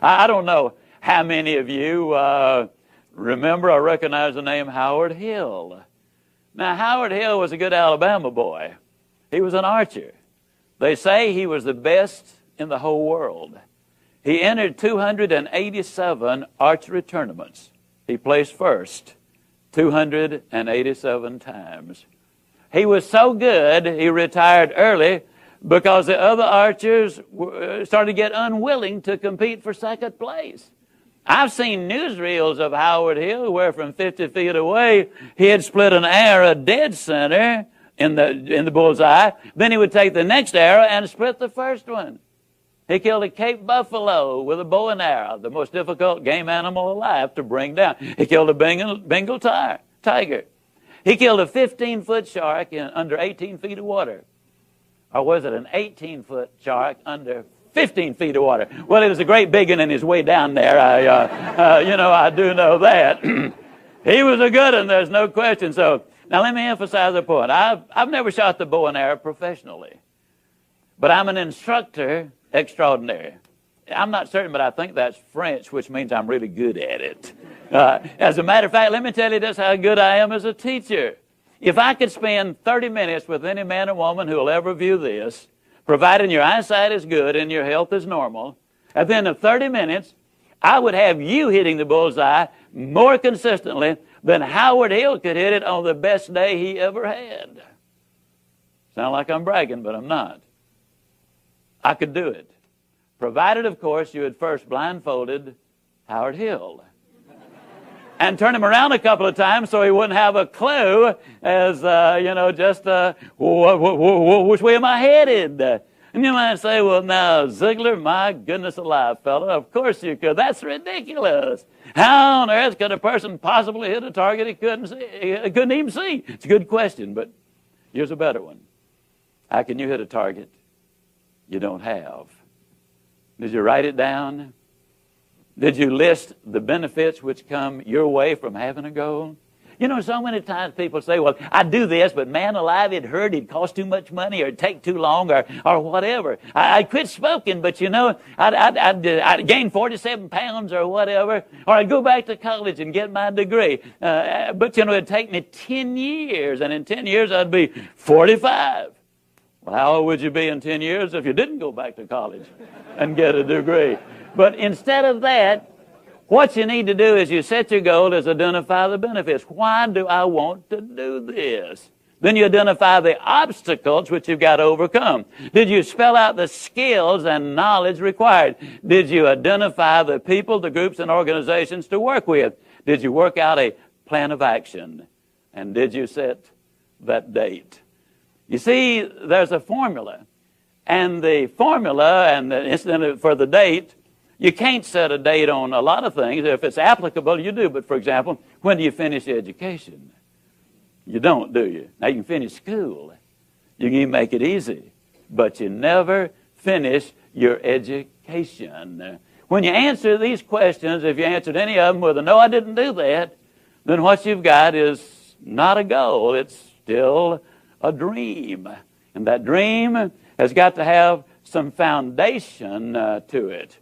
I don't know how many of you remember or recognize the name Howard Hill. Now, Howard Hill was a good Alabama boy. He was an archer. They say he was the best in the whole world. He entered 287 archery tournaments. He placed first 287 times. He was so good, he retired early because the other archers started to get unwilling to compete for second place. I've seen newsreels of Howard Hill where from 50 feet away, he had split an arrow dead center in the bullseye. Then he would take the next arrow and split the first one. He killed a Cape buffalo with a bow and arrow, the most difficult game animal alive to bring down. He killed a Bengal tiger. He killed a 15-foot shark in under 18 feet of water. Or was it an 18-foot shark under 15 feet of water? Well, it was a great big one in his way down there. I do know that. He was a good one, there's no question. So now let me emphasize a point. I've never shot the bow and arrow professionally, but I'm an instructor extraordinary. I'm not certain, but I think that's French, which means I'm really good at it. As a matter of fact, let me tell you just how good I am as a teacher. If I could spend 30 minutes with any man or woman who will ever view this, providing your eyesight is good and your health is normal, at the end of 30 minutes, I would have you hitting the bullseye more consistently than Howard Hill could hit it on the best day he ever had. Sound like I'm bragging, but I'm not. I could do it. Provided, of course, you had first blindfolded Howard Hill and turn him around a couple of times so he wouldn't have a clue as, which way am I headed? And you might say, well, now, Ziegler, my goodness alive, fella, of course you could. That's ridiculous. How on earth could a person possibly hit a target he couldn't even see? It's a good question, but here's a better one. How can you hit a target you don't have? Did you write it down? Did you list the benefits which come your way from having a goal? You know, so many times people say, well, I do this, but man alive, it hurt, it cost too much money, or it take too long, or whatever. I quit smoking, but you know, I'd gain 47 pounds or whatever, or I'd go back to college and get my degree. But you know, it'd take me 10 years, and in 10 years I'd be 45. Well, how old would you be in 10 years if you didn't go back to college and get a degree? But instead of that, what you need to do is you set your goal is identify the benefits. Why do I want to do this? Then you identify the obstacles which you've got to overcome. Did you spell out the skills and knowledge required? Did you identify the people, the groups, and organizations to work with? Did you work out a plan of action? And did you set that date? You see, there's a formula. And the formula and the incident for the date, you can't set a date on a lot of things. If it's applicable, you do. But for example, when do you finish education? You don't, do you? Now you can finish school. You can even make it easy. But you never finish your education. When you answer these questions, if you answered any of them with a no, I didn't do that, then what you've got is not a goal. It's still a dream. And that dream has got to have some foundation to it.